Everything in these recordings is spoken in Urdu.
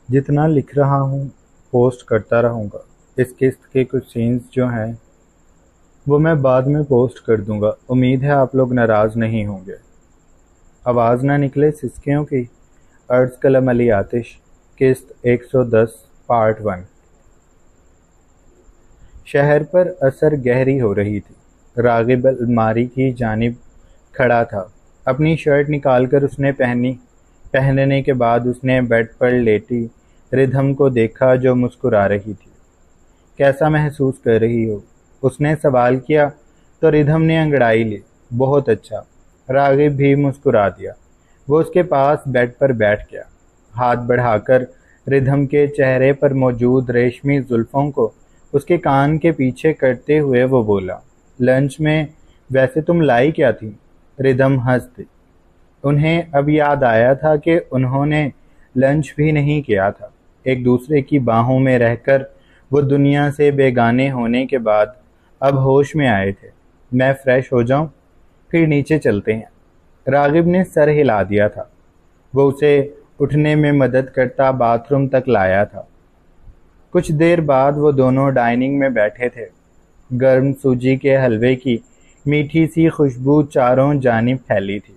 جتنا لکھ رہا ہوں پوسٹ کرتا رہوں گا۔ اس قسط کے کچھ سینز جو ہیں وہ میں بعد میں پوسٹ کر دوں گا۔ امید ہے آپ لوگ ناراض نہیں ہوں گے۔ آواز نہ نکلے سسکیوں کی۔ عرض قلم علی آتش، قسط 110 پارٹ 1۔ شہر پر اثر گہری ہو رہی تھی۔ راغب الماری کی جانب کھڑا تھا۔ اپنی شرٹ نکال کر اس نے پہننے کے بعد اس نے بیڈ پر لیٹی ردھم کو دیکھا جو مسکرا رہی تھی۔ کیسا محسوس کر رہی ہو؟ اس نے سوال کیا تو ردھم نے انگڑائی لی۔ بہت اچھا۔ راغب بھی مسکرا دیا۔ وہ اس کے پاس بیڈ پر بیٹھ گیا۔ ہاتھ بڑھا کر ردھم کے چہرے پر موجود ریشمی زلفوں کو اس کے کان کے پیچھے کرتے ہوئے وہ بولا، لنچ میں ویسے تم لائی کیا تھی؟ ردھم ہنس دی۔ انہیں اب یاد آیا تھا کہ انہوں نے لنچ بھی نہیں کیا تھا۔ ایک دوسرے کی باہوں میں رہ کر وہ دنیا سے بیگانے ہونے کے بعد اب ہوش میں آئے تھے۔ میں فریش ہو جاؤں، پھر نیچے چلتے ہیں۔ راغب نے سر ہلا دیا تھا۔ وہ اسے اٹھنے میں مدد کرتا باتھ روم تک لایا تھا۔ کچھ دیر بعد وہ دونوں ڈائننگ میں بیٹھے تھے۔ گرم سوجی کے حلوے کی میٹھی سی خوشبو چاروں جانب پھیلی تھی۔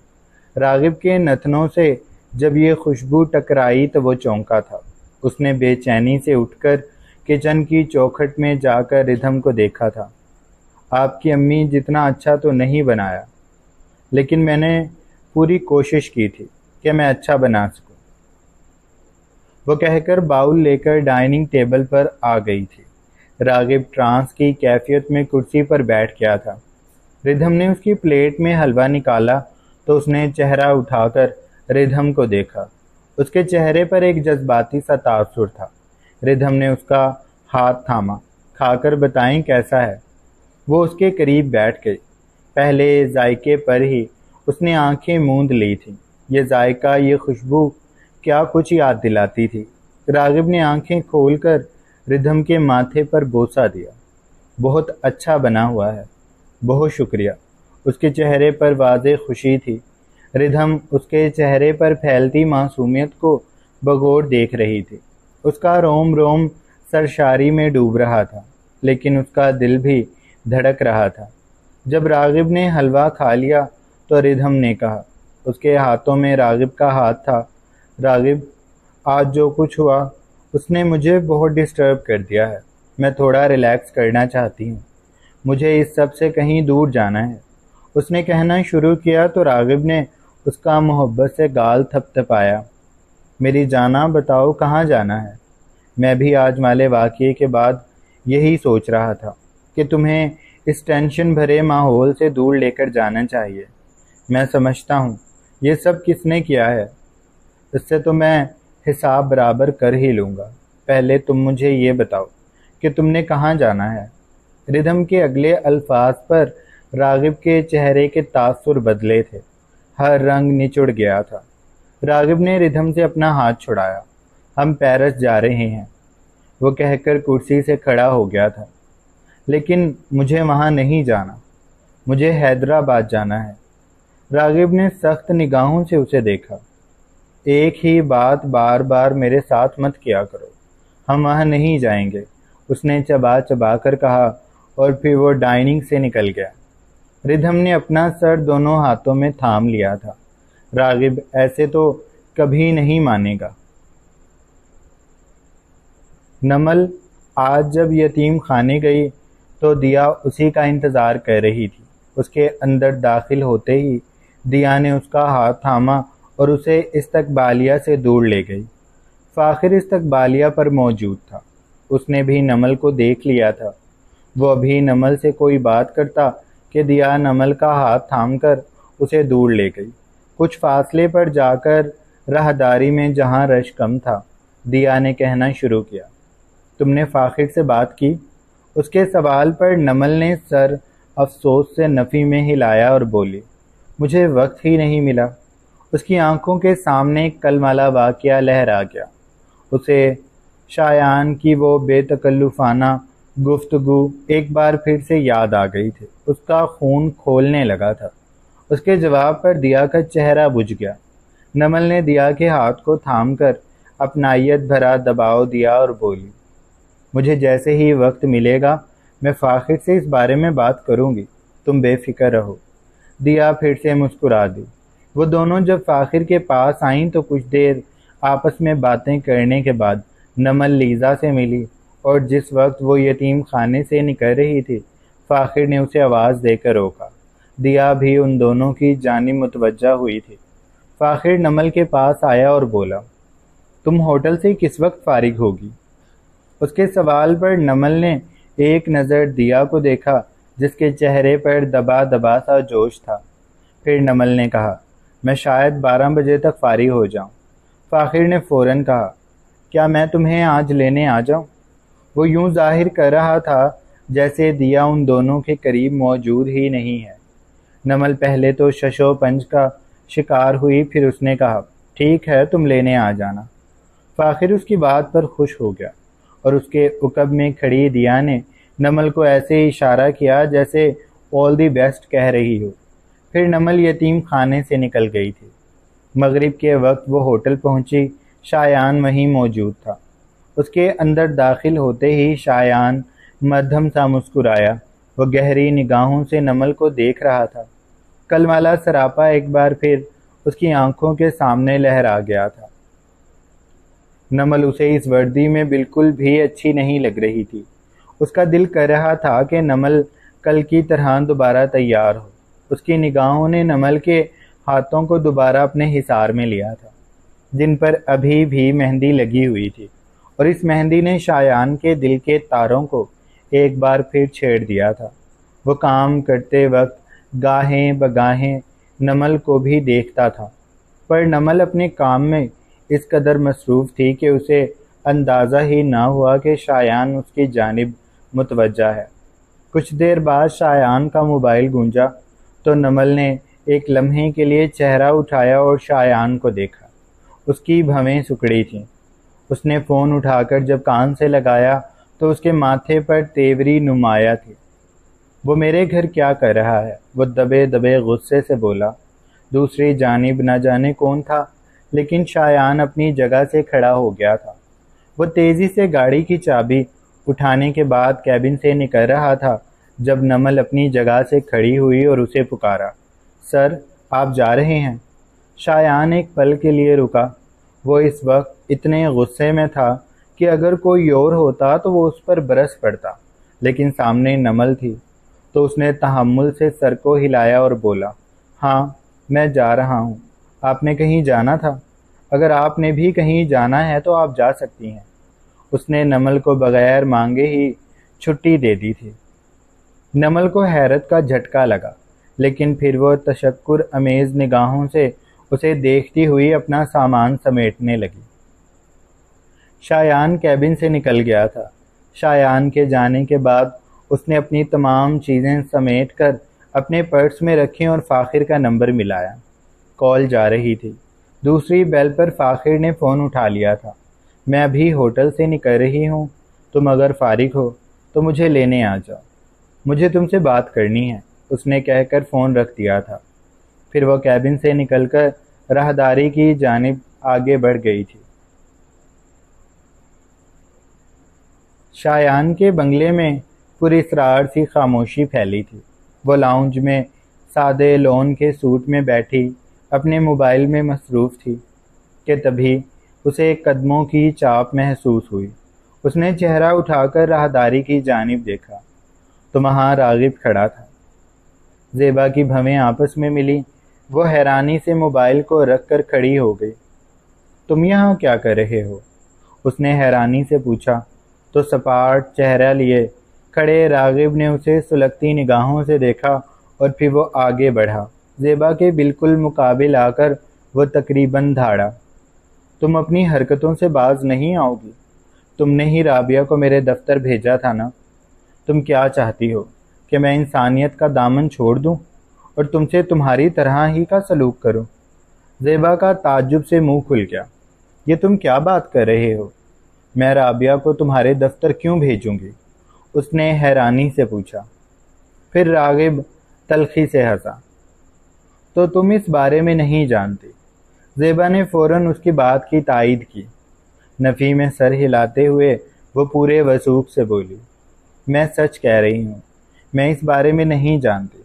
راغب کے نتنوں سے جب یہ خوشبو ٹکرائی تو وہ چونکا تھا۔ اس نے بے چینی سے اٹھ کر کچن کی چوکھٹ میں جا کر ردھم کو دیکھا تھا۔ آپ کی امی جتنا اچھا تو نہیں بنایا، لیکن میں نے پوری کوشش کی تھی کہ میں اچھا بنا سکوں، وہ کہہ کر باؤل لے کر ڈائننگ ٹیبل پر آ گئی تھی۔ راغب ٹرانس کی کیفیت میں کرسی پر بیٹھ گیا تھا۔ ردھم نے اس کی پلیٹ میں حلوہ نکالا تو اس نے چہرہ اٹھا کر ردھم کو دیکھا۔ اس کے چہرے پر ایک جذباتی سا تاثر تھا۔ ردھم نے اس کا ہاتھ تھاما۔ کھا کر بتائیں کیسا ہے؟ وہ اس کے قریب بیٹھ گئی۔ پہلے ذائقے پر ہی اس نے آنکھیں موند لی تھیں۔ یہ ذائقہ، یہ خوشبو کیا کچھ یاد دلاتی تھی۔ راغب نے آنکھیں کھول کر ردھم کے ماتھے پر بوسہ دیا۔ بہت اچھا بنا ہوا ہے، بہت شکریہ۔ اس کے چہرے پر واضح خوشی تھی۔ ردھم اس کے چہرے پر پھیلتی معصومیت کو بغور دیکھ رہی تھی۔ اس کا روم روم سرشاری میں ڈوب رہا تھا، لیکن اس کا دل بھی دھڑک رہا تھا۔ جب راغب نے حلوہ کھا لیا تو ردھم نے کہا، اس کے ہاتھوں میں راغب کا ہاتھ تھا، راغب، آج جو کچھ ہوا اس نے مجھے بہت ڈسٹرب کر دیا ہے۔ میں تھوڑا ریلیکس کرنا چاہتی ہوں۔ مجھے اس سب سے کہیں دور جانا ہے۔ اس نے کہنا شروع کیا تو راغب نے اس کا محبت سے گال تھپ تھپایا۔ میری جانا، بتاؤ کہاں جانا ہے؟ میں بھی آج والے واقعے کے بعد یہی سوچ رہا تھا کہ تمہیں اس ٹینشن بھرے ماحول سے دور لے کر جانا چاہیے۔ میں سمجھتا ہوں یہ سب کس نے کیا ہے، اس سے تو میں حساب برابر کر ہی لوں گا۔ پہلے تم مجھے یہ بتاؤ کہ تم نے کہاں جانا ہے؟ ردھم کے اگلے الفاظ پر راغب کے چہرے کے تاثر بدلے تھے۔ ہر رنگ نچڑ گیا تھا۔ راغب نے ردھم سے اپنا ہاتھ چھڑایا۔ ہم پیرس جا رہے ہیں، وہ کہہ کر کرسی سے کھڑا ہو گیا تھا۔ لیکن مجھے وہاں نہیں جانا، مجھے حیدرآباد جانا ہے۔ راغب نے سخت نگاہوں سے اسے دیکھا۔ ایک ہی بات بار بار میرے ساتھ مت کیا کرو، ہم وہاں نہیں جائیں گے، اس نے چبا چبا کر کہا، اور پھر وہ ڈائننگ سے نکل گیا۔ ردھم نے اپنا سر دونوں ہاتھوں میں تھام لیا تھا۔ راغب ایسے تو کبھی نہیں مانے گا۔ نمل آج جب یتیم خانے گئی تو دیا اسی کا انتظار کر رہی تھی۔ اس کے اندر داخل ہوتے ہی دیا نے اس کا ہاتھ تھاما اور اسے استقبالیہ سے دور لے گئی۔ فاخر استقبالیہ پر موجود تھا۔ اس نے بھی نمل کو دیکھ لیا تھا۔ وہ ابھی نمل سے کوئی بات کرتا کہ دیا نمل کا ہاتھ تھام کر اسے دور لے گئی۔ کچھ فاصلے پر جا کر راہداری میں جہاں رش کم تھا، دیا نے کہنا شروع کیا، تم نے فاخر سے بات کی؟ اس کے سوال پر نمل نے سر افسوس سے نفی میں ہلایا اور بولی، مجھے وقت ہی نہیں ملا۔ اس کی آنکھوں کے سامنے ایک کل والا واقعہ لہرا گیا۔ اسے شایان کی وہ بے تکلفانہ گفتگو ایک بار پھر سے یاد آ گئی تھی۔ اس کا خون کھولنے لگا تھا۔ اس کے جواب پر دیا کا چہرہ بجھ گیا۔ نمل نے دیا کے ہاتھ کو تھام کر اپنائیت بھرا دباؤ دیا اور بولی، مجھے جیسے ہی وقت ملے گا میں فاخر سے اس بارے میں بات کروں گی، تم بے فکر رہو۔ دیا پھر سے مسکرا دی۔ وہ دونوں جب فاخر کے پاس آئیں تو کچھ دیر آپس میں باتیں کرنے کے بعد نمل لیزا سے ملی، اور جس وقت وہ یتیم خانے سے نکل رہی تھی فاخر نے اسے آواز دے کر روکا۔ دیا بھی ان دونوں کی جانب متوجہ ہوئی تھی۔ فاخر نمل کے پاس آیا اور بولا، تم ہوٹل سے کس وقت فارغ ہوگی؟ اس کے سوال پر نمل نے ایک نظر دیا کو دیکھا جس کے چہرے پر دبا دبا سا جوش تھا۔ پھر نمل نے کہا، میں شاید 12 بجے تک فارغ ہو جاؤں۔ فاخر نے فوراً کہا، کیا میں تمہیں آج لینے آ جاؤں؟ وہ یوں ظاہر کر رہا تھا جیسے دیا ان دونوں کے قریب موجود ہی نہیں ہے۔ نمل پہلے تو شش و پنج کا شکار ہوئی، پھر اس نے کہا، ٹھیک ہے تم لینے آ جانا۔ فاخر اس کی بات پر خوش ہو گیا، اور اس کے عقب میں کھڑی دیا نے نمل کو ایسے اشارہ کیا جیسے آل دی بیسٹ کہہ رہی ہو۔ پھر نمل یتیم خانے سے نکل گئی تھی۔ مغرب کے وقت وہ ہوٹل پہنچی۔ شایان وہیں موجود تھا۔ اس کے اندر داخل ہوتے ہی شایان مدھم سا مسکرایا۔ وہ گہری نگاہوں سے نمل کو دیکھ رہا تھا۔ کل والا سراپا ایک بار پھر اس کی آنکھوں کے سامنے لہرا گیا تھا۔ نمل اسے اس وردی میں بالکل بھی اچھی نہیں لگ رہی تھی۔ اس کا دل کر رہا تھا کہ نمل کل کی طرح دوبارہ تیار ہو۔ اس کی نگاہوں نے نمل کے ہاتھوں کو دوبارہ اپنے حصار میں لیا تھا، جن پر ابھی بھی مہندی لگی ہوئی تھی، اور اس مہندی نے شایان کے دل کے تاروں کو ایک بار پھر چھیڑ دیا تھا۔ وہ کام کرتے وقت گاہیں بگاہیں نمل کو بھی دیکھتا تھا، پر نمل اپنے کام میں اس قدر مصروف تھی کہ اسے اندازہ ہی نہ ہوا کہ شایان اس کی جانب متوجہ ہے۔ کچھ دیر بعد شایان کا موبائل گونجا تو نمل نے ایک لمحے کے لیے چہرہ اٹھایا اور شایان کو دیکھا۔ اس کی بھویں سکڑی تھیں۔ اس نے فون اٹھا کر جب کان سے لگایا تو اس کے ماتھے پر تیوری نمایاں تھی۔ وہ میرے گھر کیا کر رہا ہے؟ وہ دبے دبے غصے سے بولا۔ دوسری جانب نہ جانے کون تھا، لیکن شایان اپنی جگہ سے کھڑا ہو گیا تھا۔ وہ تیزی سے گاڑی کی چابی اٹھانے کے بعد کیبن سے نکل رہا تھا جب نمل اپنی جگہ سے کھڑی ہوئی اور اسے پکارا، سر آپ جا رہے ہیں؟ شایان ایک پل کے لیے رکا۔ وہ اس وقت اتنے غصے میں تھا کہ اگر کوئی اور ہوتا تو وہ اس پر برس پڑتا، لیکن سامنے نمل تھی تو اس نے تحمل سے سر کو ہلایا اور بولا، ہاں میں جا رہا ہوں۔ آپ نے کہیں جانا تھا؟ اگر آپ نے بھی کہیں جانا ہے تو آپ جا سکتی ہیں۔ اس نے نمل کو بغیر مانگے ہی چھٹی دے دی تھی۔ نمل کو حیرت کا جھٹکا لگا، لیکن پھر وہ تشکر امیز نگاہوں سے اسے دیکھتی ہوئی اپنا سامان سمیٹنے لگی۔ شایان کیبن سے نکل گیا تھا۔ شایان کے جانے کے بعد اس نے اپنی تمام چیزیں سمیٹ کر اپنے پرس میں رکھیں اور فاخر کا نمبر ملایا۔ کال جا رہی تھی۔ دوسری بیل پر فاخر نے فون اٹھا لیا تھا۔ میں ابھی ہوٹل سے نکل رہی ہوں، تم اگر فارغ ہو تو مجھے لینے آ جاؤ، مجھے تم سے بات کرنی ہے، اس نے کہہ کر فون رکھ دیا تھا۔ پھر وہ کیبن سے نکل کر راہداری کی جانب آگے بڑھ گئی تھی۔ شایان کے بنگلے میں پراسرار سی خاموشی پھیلی تھی۔ وہ لاؤنج میں سادے لون کے سوٹ میں بیٹھی اپنے موبائل میں مصروف تھی کہ تبھی اسے قدموں کی چاپ محسوس ہوئی۔ اس نے چہرہ اٹھا کر راہداری کی جانب دیکھا تو وہاں راغب کھڑا تھا۔ زیبا کی بھویں آپس میں ملی۔ وہ حیرانی سے موبائل کو رکھ کر کھڑی ہو گئی۔ تم یہاں کیا کر رہے ہو؟ اس نے حیرانی سے پوچھا تو سپاٹ چہرہ لیے کھڑے راغب نے اسے سلگتی نگاہوں سے دیکھا اور پھر وہ آگے بڑھا۔ زیبا کے بالکل مقابل آ کر وہ تقریباً دھاڑا، تم اپنی حرکتوں سے باز نہیں آؤ گی؟ تم نے ہی رابعہ کو میرے دفتر بھیجا تھا نا؟ تم کیا چاہتی ہو کہ میں انسانیت کا دامن چھوڑ دوں اور تم سے تمہاری طرح ہی کا سلوک کروں؟ زیبا کا تعجب سے منہ کھل گیا۔ یہ تم کیا بات کر رہے ہو؟ میں رابعہ کو تمہارے دفتر کیوں بھیجوں گی؟ اس نے حیرانی سے پوچھا۔ پھر راغب تلخی سے ہنسا۔ تو تم اس بارے میں نہیں جانتی؟ زیبا نے فوراً اس کی بات کی تائید کی۔ نفی میں سر ہلاتے ہوئے وہ پورے وثوق سے بولی، میں سچ کہہ رہی ہوں، میں اس بارے میں نہیں جانتی،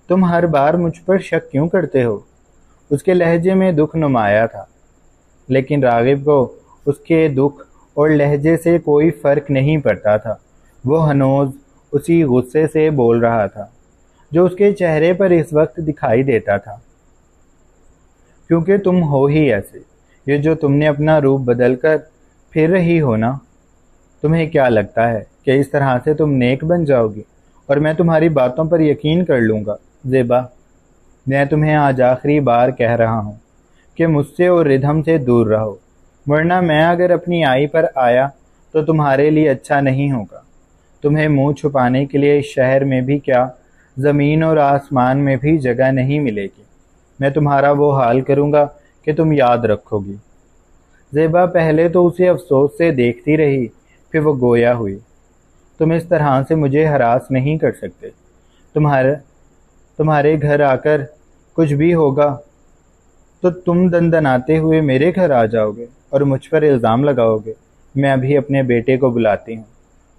تم ہر بار مجھ پر شک کیوں کرتے ہو؟ اس کے لہجے میں دکھ نمایاں تھا، لیکن راغب کو اس کے دکھ اور لہجے سے کوئی فرق نہیں پڑتا تھا۔ وہ ہنوز اسی غصے سے بول رہا تھا جو اس کے چہرے پر اس وقت دکھائی دیتا تھا۔ کیونکہ تم ہو ہی ایسے، یہ جو تم نے اپنا روپ بدل کر پھر رہی ہو نا، تمہیں کیا لگتا ہے کہ اس طرح سے تم نیک بن جاؤ گی اور میں تمہاری باتوں پر یقین کر لوں گا؟ زیبا، میں تمہیں آج آخری بار کہہ رہا ہوں کہ مجھ سے اور ردھم سے دور رہو، ورنہ میں اگر اپنی آئی پر آیا تو تمہارے لیے اچھا نہیں ہوگا۔ تمہیں منہ چھپانے کے لیے اس شہر میں بھی کیا، زمین اور آسمان میں بھی جگہ نہیں ملے گی۔ میں تمہارا وہ حال کروں گا کہ تم یاد رکھو گی۔ زیبا پہلے تو اسے افسوس سے دیکھتی رہی، پھر وہ گویا ہوئی، تم اس طرح سے مجھے ہراس نہیں کر سکتے۔ تمہارے گھر آ کر کچھ بھی ہوگا تو تم دندناتے ہوئے میرے گھر آ جاؤ گے اور مجھ پر الزام لگاؤ گے۔ میں ابھی اپنے بیٹے کو بلاتی ہوں،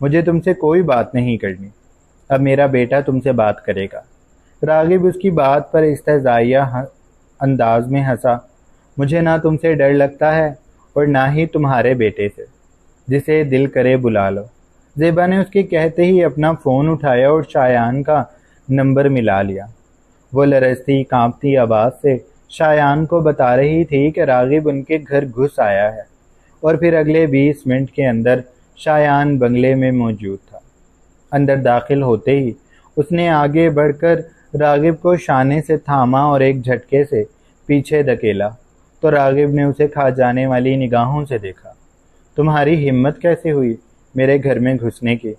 مجھے تم سے کوئی بات نہیں کرنی۔ اب میرا بیٹا تم سے بات کرے گا۔ راغب اس کی بات پر استہزائیہ انداز میں ہنسا۔ مجھے نہ تم سے ڈر لگتا ہے اور نہ ہی تمہارے بیٹے سے، جسے دل کرے بلا لو۔ زیبا نے اس کے کہتے ہی اپنا فون اٹھایا اور شایان کا نمبر ملا لیا۔ وہ لرزتی کانپتی آواز سے شایان کو بتا رہی تھی کہ راغب ان کے گھر گھس آیا ہے، اور پھر اگلے 20 منٹ کے اندر شایان بنگلے میں موجود تھا۔ اندر داخل ہوتے ہی اس نے آگے بڑھ کر راغب کو شانے سے تھاما اور ایک جھٹکے سے پیچھے دھکیلا تو راغب نے اسے کھا جانے والی نگاہوں سے دیکھا۔ تمہاری ہمت کیسے ہوئی میرے گھر میں گھسنے کی؟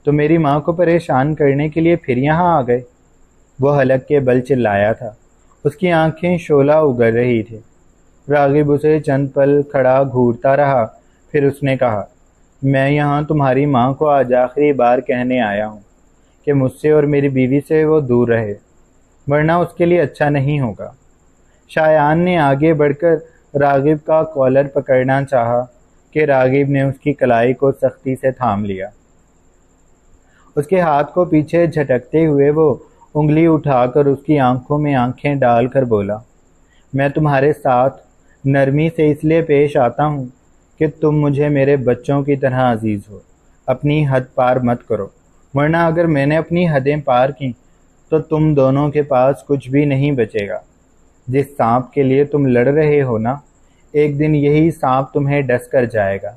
تو میری ماں کو پریشان کرنے کے لیے پھر یہاں آ گئے؟ وہ حلق کے بل چلایا تھا، اس کی آنکھیں شعلہ اگل رہی تھی۔ راغب اسے چند پل کھڑا گھورتا رہا، پھر اس نے کہا، میں یہاں تمہاری ماں کو آج آخری بار کہنے آیا ہوں کہ مجھ سے اور میری بیوی سے وہ دور رہے، ورنہ اس کے لیے اچھا نہیں ہوگا۔ شایان نے آگے بڑھ کر راغب کا کالر پکڑنا چاہا کہ راغب نے اس کی کلائی کو سختی سے تھام لیا۔ اس کے ہاتھ کو پیچھے جھٹکتے ہوئے وہ انگلی اٹھا کر اس کی آنکھوں میں آنکھیں ڈال کر بولا، میں تمہارے ساتھ نرمی سے اس لیے پیش آتا ہوں کہ تم مجھے میرے بچوں کی طرح عزیز ہو۔ اپنی حد پار مت کرو، ورنہ اگر میں نے اپنی حدیں پار کی تو تم دونوں کے پاس کچھ بھی نہیں بچے گا۔ جس سانپ کے لیے تم لڑ رہے ہو نا، ایک دن یہی سانپ تمہیں ڈس کر جائے گا۔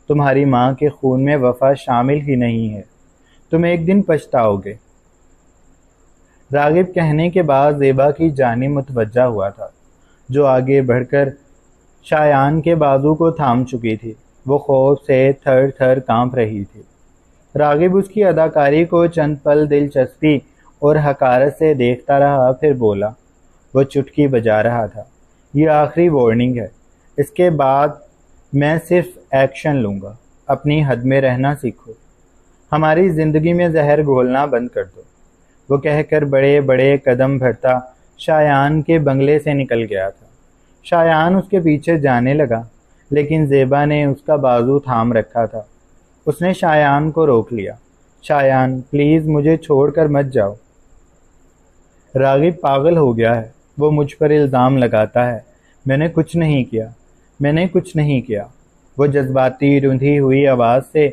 تمہاری ماں کے خون میں وفا شامل ہی نہیں ہے، تم ایک دن پچھتاؤ گے۔ راغب کہنے کے بعد زیبا کی جانب متوجہ ہوا تھا، جو آگے بڑھ کر شایان کے بازو کو تھام چکی تھی۔ وہ خوف سے تھر تھر کانپ رہی تھی۔ راغب اس کی اداکاری کو چند پل دلچسپی اور حقارت سے دیکھتا رہا، پھر بولا، وہ چٹکی بجا رہا تھا، یہ آخری وارننگ ہے، اس کے بعد میں صرف ایکشن لوں گا۔ اپنی حد میں رہنا سیکھو، ہماری زندگی میں زہر گھولنا بند کر دو۔ وہ کہہ کر بڑے بڑے قدم بڑھتا شایان کے بنگلے سے نکل گیا تھا۔ شایان اس کے پیچھے جانے لگا، لیکن زیبا نے اس کا بازو تھام رکھا تھا۔ اس نے شایان کو روک لیا۔ شایان، پلیز مجھے چھوڑ کر مت جاؤ۔ راغب پاگل ہو گیا ہے، وہ مجھ پر الزام لگاتا ہے، میں نے کچھ نہیں کیا، میں نے کچھ نہیں کیا۔ وہ جذباتی رندھی ہوئی آواز سے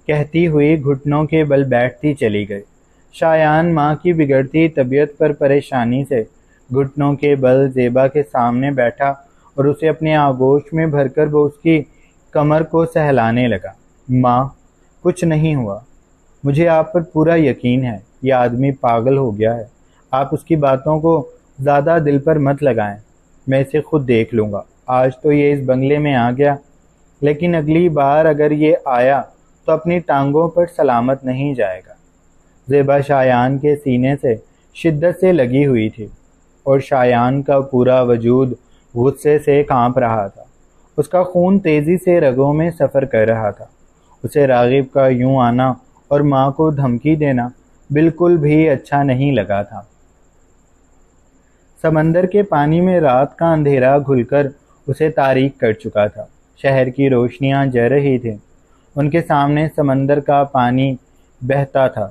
کہتی ہوئی گھٹنوں کے بل بیٹھتی چلی گئی۔ شایان ماں کی بگڑتی طبیعت پر پریشانی سے گھٹنوں کے بل زیبا کے سامنے بیٹھا اور اسے اپنے آغوش میں بھر کر وہ اس کی کمر کو سہلانے لگا۔ ماں، کچھ نہیں ہوا، مجھے آپ پر پورا یقین ہے، یہ آدمی پاگل ہو گیا ہے، آپ اس کی باتوں کو زیادہ دل پر مت لگائیں، میں اسے خود دیکھ لوں گا۔ آج تو یہ اس بنگلے میں آ گیا، لیکن اگلی بار اگر یہ آیا تو اپنی ٹانگوں پر سلامت نہیں جائے گا۔ زیبا شایان کے سینے سے شدت سے لگی ہوئی تھی اور شایان کا پورا وجود غصے سے کانپ رہا تھا۔ اس کا خون تیزی سے رگوں میں سفر کر رہا تھا۔ اسے راغب کا یوں آنا اور ماں کو دھمکی دینا بالکل بھی اچھا نہیں لگا تھا۔ سمندر کے پانی میں رات کا اندھیرا گھل کر اسے تاریک کر چکا تھا۔ شہر کی روشنیاں جل رہی تھیں۔ ان کے سامنے سمندر کا پانی بہتا تھا،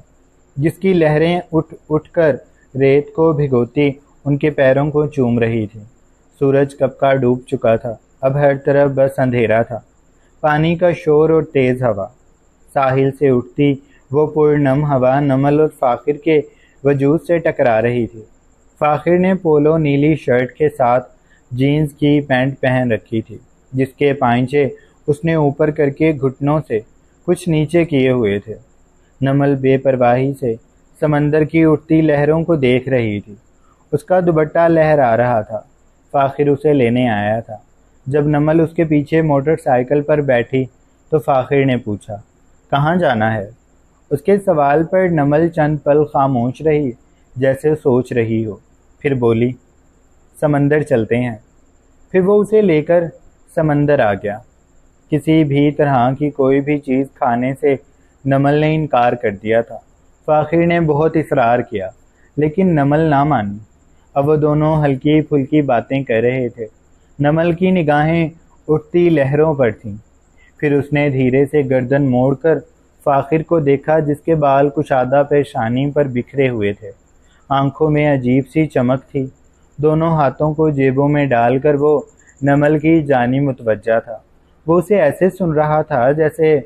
جس کی لہریں اٹھ اٹھ کر ریت کو بھگوتی ان کے پیروں کو چوم رہی تھی۔ سورج کب کا ڈوب چکا تھا، اب ہر طرف بس اندھیرا تھا۔ پانی کا شور اور تیز ہوا، ساحل سے اٹھتی وہ پرنم ہوا نمل اور فاخر کے وجود سے ٹکرا رہی تھی۔ فاخر نے پولو نیلی شرٹ کے ساتھ جینز کی پینٹ پہن رکھی تھی، جس کے پائنچے اس نے اوپر کر کے گھٹنوں سے کچھ نیچے کیے ہوئے تھے۔ نمل بے پرواہی سے سمندر کی اٹھتی لہروں کو دیکھ رہی تھی۔ اس کا دوپٹہ لہرا رہا تھا۔ فاخر اسے لینے آیا تھا۔ جب نمل اس کے پیچھے موٹر سائیکل پر بیٹھی تو فاخر نے پوچھا، کہاں جانا ہے؟ اس کے سوال پر نمل چند پل خاموش رہی، جیسے سوچ رہی ہو، پھر بولی، سمندر چلتے ہیں۔ پھر وہ اسے لے کر سمندر آ گیا۔ کسی بھی طرح کی کوئی بھی چیز کھانے سے نمل نے انکار کر دیا تھا۔ فاخر نے بہت اصرار کیا، لیکن نمل نہ مانی۔ اب وہ دونوں ہلکی پھلکی باتیں کر رہے تھے۔ نمل کی نگاہیں اٹھتی لہروں پر تھیں۔ پھر اس نے دھیرے سے گردن موڑ کر فاخر کو دیکھا، جس کے بال کشادہ پیشانی پر بکھرے ہوئے تھے۔ آنکھوں میں عجیب سی چمک تھی۔ دونوں ہاتھوں کو جیبوں میں ڈال کر وہ نمل کی جانب متوجہ تھا۔ وہ اسے ایسے سن رہا تھا جیسے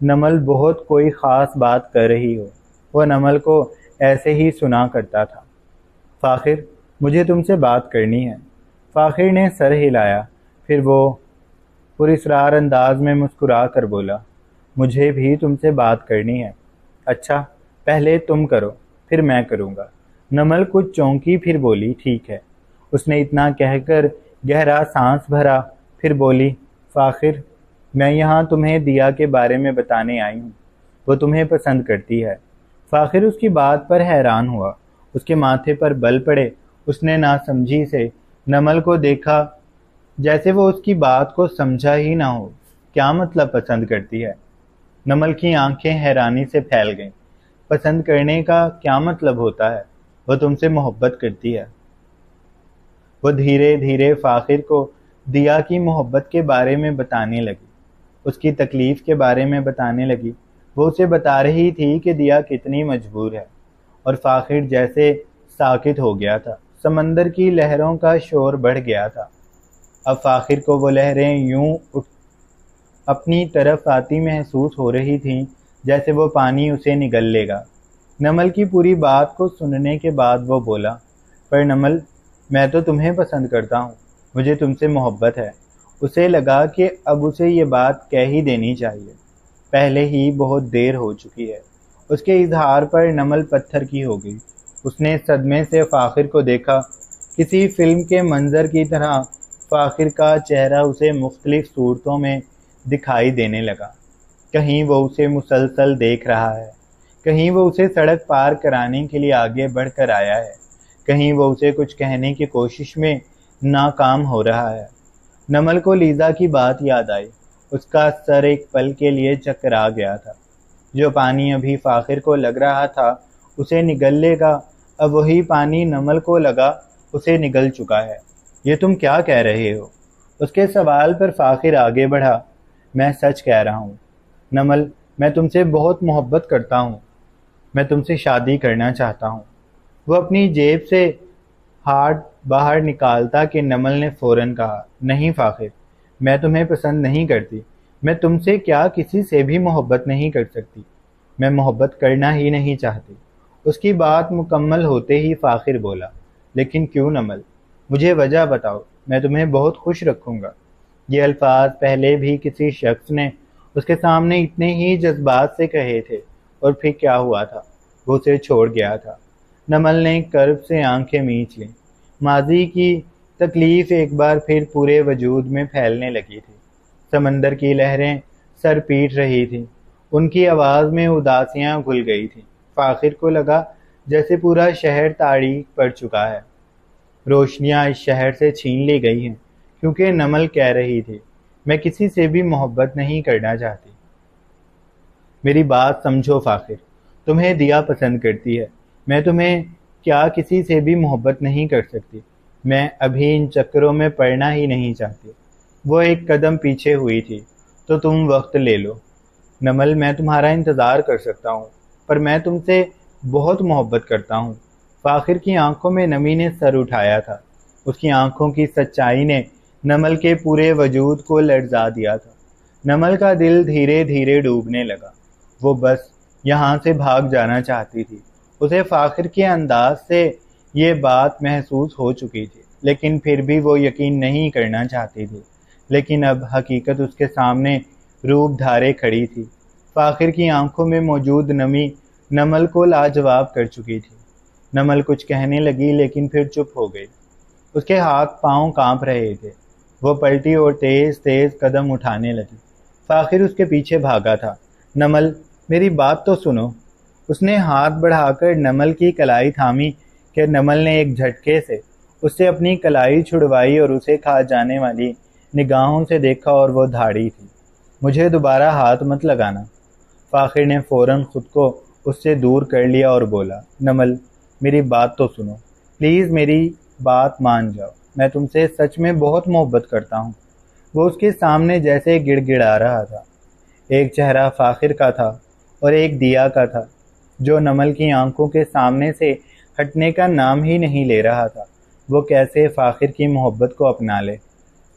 نمل بہت کوئی خاص بات کر رہی ہو۔ وہ نمل کو ایسے ہی سنا کرتا تھا۔ فاخر، مجھے تم سے بات کرنی ہے۔ فاخر نے سر ہلایا، پھر وہ پراسرار انداز میں مسکرا کر بولا، مجھے بھی تم سے بات کرنی ہے۔ اچھا، پہلے تم کرو، پھر میں کروں گا۔ نمل کچھ چونکی، پھر بولی، ٹھیک ہے۔ اس نے اتنا کہہ کر گہرا سانس بھرا، پھر بولی، فاخر، میں یہاں تمہیں دیا کے بارے میں بتانے آئی ہوں۔ وہ تمہیں پسند کرتی ہے۔ فاخر اس کی بات پر حیران ہوا۔ اس کے ماتھے پر بل پڑے۔ اس نے ناسمجھی سے نمل کو دیکھا، جیسے وہ اس کی بات کو سمجھا ہی نہ ہو۔ کیا مطلب پسند کرتی ہے؟ نمل کی آنکھیں حیرانی سے پھیل گئیں۔ پسند کرنے کا کیا مطلب ہوتا ہے؟ وہ تم سے محبت کرتی ہے۔ وہ دھیرے دھیرے فاخر کو دیا کی محبت کے بارے میں بتانے لگی، اس کی تکلیف کے بارے میں بتانے لگی۔ وہ اسے بتا رہی تھی کہ دیا کتنی مجبور ہے، اور فاخر جیسے ساکت ہو گیا تھا۔ سمندر کی لہروں کا شور بڑھ گیا تھا۔ اب فاخر کو وہ لہریں یوں اپنی طرف آتی محسوس ہو رہی تھیں جیسے وہ پانی اسے نگل لے گا۔ نمل کی پوری بات کو سننے کے بعد وہ بولا، پر نمل، میں تو تمہیں پسند کرتا ہوں، مجھے تم سے محبت ہے۔ اسے لگا کہ اب اسے یہ بات کہہ ہی دینی چاہیے، پہلے ہی بہت دیر ہو چکی ہے۔ اس کے اظہار پر نمل پتھر کی ہو گئی۔ اس نے صدمے سے فاخر کو دیکھا۔ کسی فلم کے منظر کی طرح فاخر کا چہرہ اسے مختلف صورتوں میں دکھائی دینے لگا۔ کہیں وہ اسے مسلسل دیکھ رہا ہے، کہیں وہ اسے سڑک پار کرانے کے لیے آگے بڑھ کر آیا ہے، کہیں وہ اسے کچھ کہنے کی کوشش میں ناکام ہو رہا ہے۔ نمل کو لیزا کی بات یاد آئی۔ اس کا سر ایک پل کے لیے چکرا گیا تھا۔ جو پانی ابھی فاخر کو لگ رہا تھا اسے نگل لے گا، اب وہی پانی نمل کو لگا اسے نگل چکا ہے۔ یہ تم کیا کہہ رہے ہو؟ اس کے سوال پر فاخر آگے بڑھا، میں سچ کہہ رہا ہوں نمل، میں تم سے بہت محبت کرتا ہوں، میں تم سے شادی کرنا چاہتا ہوں۔ وہ اپنی جیب سے ہاتھ باہر نکالتا کہ نمل نے فوراً کہا، نہیں فاخر، میں تمہیں پسند نہیں کرتی، میں تم سے کیا کسی سے بھی محبت نہیں کر سکتی، میں محبت کرنا ہی نہیں چاہتی۔ اس کی بات مکمل ہوتے ہی فاخر بولا، لیکن کیوں نمل؟ مجھے وجہ بتاؤ، میں تمہیں بہت خوش رکھوں گا۔ یہ الفاظ پہلے بھی کسی شخص نے اس کے سامنے اتنے ہی جذبات سے کہے تھے، اور پھر کیا ہوا تھا؟ وہ اسے چھوڑ گیا تھا۔ نمل نے کرب سے آنکھیں مینچ لیں۔ ماضی کی تکلیف ایک بار پھر پورے وجود میں پھیلنے لگی تھی۔ سمندر کی لہریں سر پیٹ رہی تھیں، ان کی آواز میں اداسیاں گھل گئی تھیں۔ فاخر کو لگا جیسے پورا شہر تاریک پڑ چکا ہے، روشنیاں اس شہر سے چھین لی گئی ہیں، کیونکہ نمل کہہ رہی تھی، میں کسی سے بھی محبت نہیں کرنا چاہتی۔ میری بات سمجھو فاخر، تمہیں دیا پسند کرتی ہے، میں تمہیں کیا کسی سے بھی محبت نہیں کر سکتی، میں ابھی ان چکروں میں پڑنا ہی نہیں چاہتی۔ وہ ایک قدم پیچھے ہوئی تھی۔ تو تم وقت لے لو نمل، میں تمہارا انتظار کر سکتا ہوں، پر میں تم سے بہت محبت کرتا ہوں۔ فاخر کی آنکھوں میں نمی نے سر اٹھایا تھا۔ اس کی آنکھوں کی سچائی نے نمل کے پورے وجود کو لرزا دیا تھا۔ نمل کا دل دھیرے دھیرے ڈوبنے لگا۔ وہ بس یہاں سے بھاگ جانا چاہتی تھی۔ اسے فاخر کے انداز سے یہ بات محسوس ہو چکی تھی، لیکن پھر بھی وہ یقین نہیں کرنا چاہتی تھی۔ لیکن اب حقیقت اس کے سامنے روپ دھارے کھڑی تھی۔ فاخر کی آنکھوں میں موجود نمی نمل کو لاجواب کر چکی تھی۔ نمل کچھ کہنے لگی لیکن پھر چپ ہو گئی۔ اس کے ہاتھ پاؤں کانپ رہے تھے۔ وہ پلٹی اور تیز تیز قدم اٹھانے لگی۔ فاخر اس کے پیچھے بھاگا تھا۔ نمل، میری بات تو سنو۔ اس نے ہاتھ بڑھا کر نمل کی کلائی تھامی کہ نمل نے ایک جھٹکے سے اس سے اپنی کلائی چھڑوائی اور اسے کھا جانے والی نگاہوں سے دیکھا اور وہ دھاڑی تھی۔ مجھے دوبارہ ہاتھ مت لگانا۔ فاخر نے فوراً خود کو اس سے دور کر لیا اور بولا، نمل، میری بات تو سنو، پلیز میری بات مان جاؤ، میں تم سے سچ میں بہت محبت کرتا ہوں۔ وہ اس کے سامنے جیسے گڑ گڑا رہا تھا۔ ایک چہرہ فاخر کا تھا اور ایک دیا کا تھا، جو نمل کی آنکھوں کے سامنے سے ہٹنے کا نام ہی نہیں لے رہا تھا۔ وہ کیسے فاخر کی محبت کو اپنا لے؟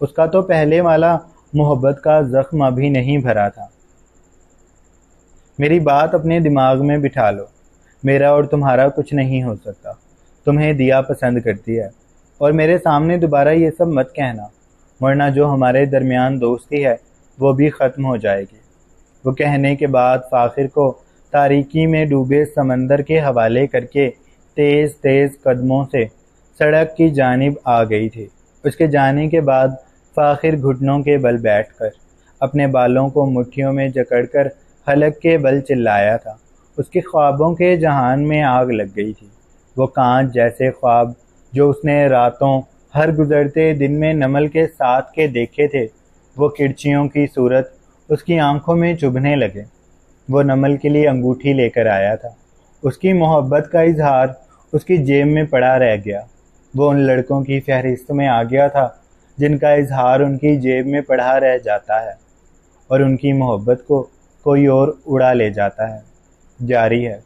اس کا تو پہلے والا محبت کا زخم ابھی نہیں بھرا تھا۔ میری بات اپنے دماغ میں بٹھا لو، میرا اور تمہارا کچھ نہیں ہو سکتا۔ تمہیں دیا پسند کرتی ہے، اور میرے سامنے دوبارہ یہ سب مت کہنا، ورنہ جو ہمارے درمیان دوستی ہے وہ بھی ختم ہو جائے گی۔ وہ کہنے کے بعد فاخر کو تاریکی میں ڈوبے سمندر کے حوالے کر کے تیز تیز قدموں سے سڑک کی جانب آ گئی تھی۔ اس کے جانے کے بعد فاخر گھٹنوں کے بل بیٹھ کر اپنے بالوں کو مٹھیوں میں جکڑ کر حلق کے بل چلایا تھا۔ اس کے خوابوں کے جہان میں آگ لگ گئی تھی۔ وہ کانچ جیسے خواب جو اس نے راتوں ہر گزرتے دن میں نمل کے ساتھ کے دیکھے تھے، وہ کرچیوں کی صورت اس کی آنکھوں میں چبھنے لگے۔ وہ نمل کے لیے انگوٹھی لے کر آیا تھا۔ اس کی محبت کا اظہار اس کی جیب میں پڑا رہ گیا۔ وہ ان لڑکوں کی فہرست میں آ گیا تھا جن کا اظہار ان کی جیب میں پڑا رہ جاتا ہے اور ان کی محبت کو کوئی اور اڑا لے جاتا ہے۔ جاری ہے۔